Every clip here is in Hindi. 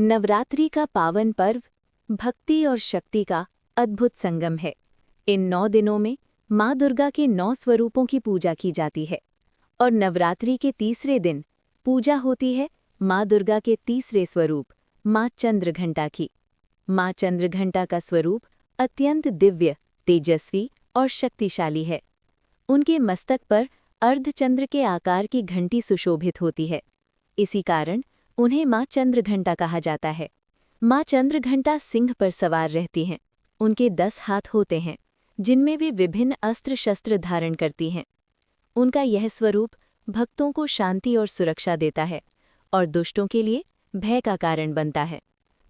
नवरात्रि का पावन पर्व भक्ति और शक्ति का अद्भुत संगम है। इन 9 दिनों में माँ दुर्गा के 9 स्वरूपों की पूजा की जाती है और नवरात्रि के तीसरे दिन पूजा होती है माँ दुर्गा के तीसरे स्वरूप माँ चंद्रघंटा की। माँ चंद्रघंटा का स्वरूप अत्यंत दिव्य, तेजस्वी और शक्तिशाली है। उनके मस्तक पर अर्धचंद्र के आकार की घंटी सुशोभित होती है। इसी कारण उन्हें माँ चंद्रघंटा कहा जाता है। माँ चंद्रघंटा सिंह पर सवार रहती हैं। उनके 10 हाथ होते हैं, जिनमें वे विभिन्न अस्त्र शस्त्र धारण करती हैं। उनका यह स्वरूप भक्तों को शांति और सुरक्षा देता है और दुष्टों के लिए भय का कारण बनता है।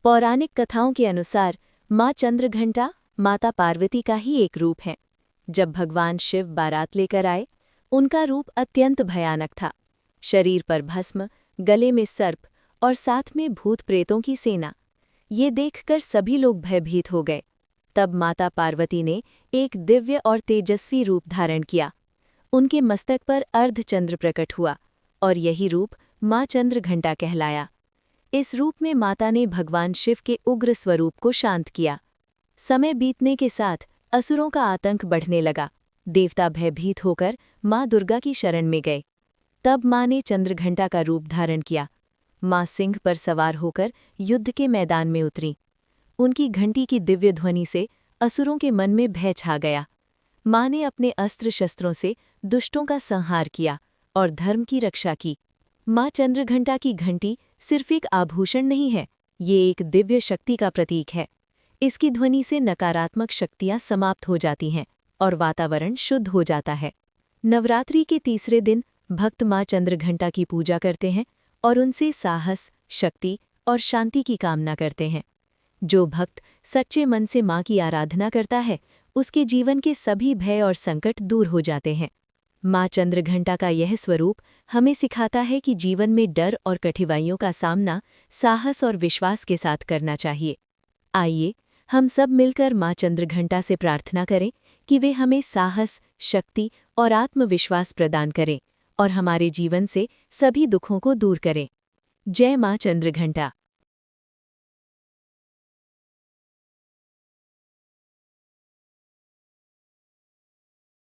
पौराणिक कथाओं के अनुसार माँ चंद्रघंटा माता पार्वती का ही एक रूप है। जब भगवान शिव बारात लेकर आए, उनका रूप अत्यंत भयानक था। शरीर पर भस्म, गले में सर्प और साथ में भूत प्रेतों की सेना। ये देखकर सभी लोग भयभीत हो गए। तब माता पार्वती ने एक दिव्य और तेजस्वी रूप धारण किया। उनके मस्तक पर अर्धचंद्र प्रकट हुआ और यही रूप माँ चंद्रघंटा कहलाया। इस रूप में माता ने भगवान शिव के उग्र स्वरूप को शांत किया। समय बीतने के साथ असुरों का आतंक बढ़ने लगा। देवता भयभीत होकर माँ दुर्गा की शरण में गए। तब माँ ने चंद्रघंटा का रूप धारण किया। माँ सिंह पर सवार होकर युद्ध के मैदान में उतरी। उनकी घंटी की दिव्य ध्वनि से असुरों के मन में भय छा गया। माँ ने अपने अस्त्र शस्त्रों से दुष्टों का संहार किया और धर्म की रक्षा की। माँ चंद्रघंटा की घंटी सिर्फ एक आभूषण नहीं है, ये एक दिव्य शक्ति का प्रतीक है। इसकी ध्वनि से नकारात्मक शक्तियाँ समाप्त हो जाती हैं और वातावरण शुद्ध हो जाता है। नवरात्रि के तीसरे दिन भक्त माँ चंद्रघंटा की पूजा करते हैं और उनसे साहस, शक्ति और शांति की कामना करते हैं। जो भक्त सच्चे मन से माँ की आराधना करता है, उसके जीवन के सभी भय और संकट दूर हो जाते हैं। माँ चंद्रघंटा का यह स्वरूप हमें सिखाता है कि जीवन में डर और कठिनाइयों का सामना साहस और विश्वास के साथ करना चाहिए। आइए हम सब मिलकर माँ चंद्रघंटा से प्रार्थना करें कि वे हमें साहस, शक्ति और आत्मविश्वास प्रदान करें और हमारे जीवन से सभी दुखों को दूर करें। जय माँ चंद्रघंटा।